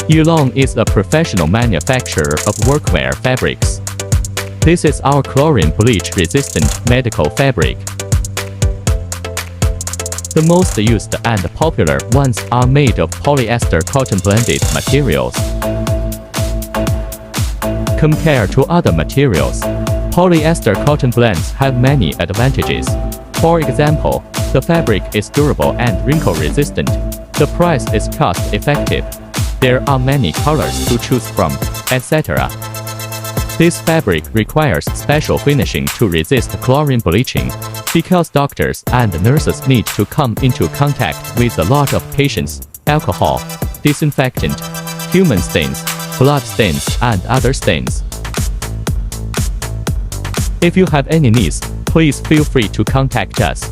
Yilong is a professional manufacturer of workwear fabrics. This is our chlorine bleach-resistant medical fabric. The most used and popular ones are made of polyester cotton blended materials. Compared to other materials, polyester cotton blends have many advantages. For example, the fabric is durable and wrinkle-resistant. The price is cost-effective. There are many colors to choose from, etc. This fabric requires special finishing to resist chlorine bleaching, because doctors and nurses need to come into contact with a lot of patients, alcohol, disinfectant, human stains, blood stains, and other stains. If you have any needs, please feel free to contact us.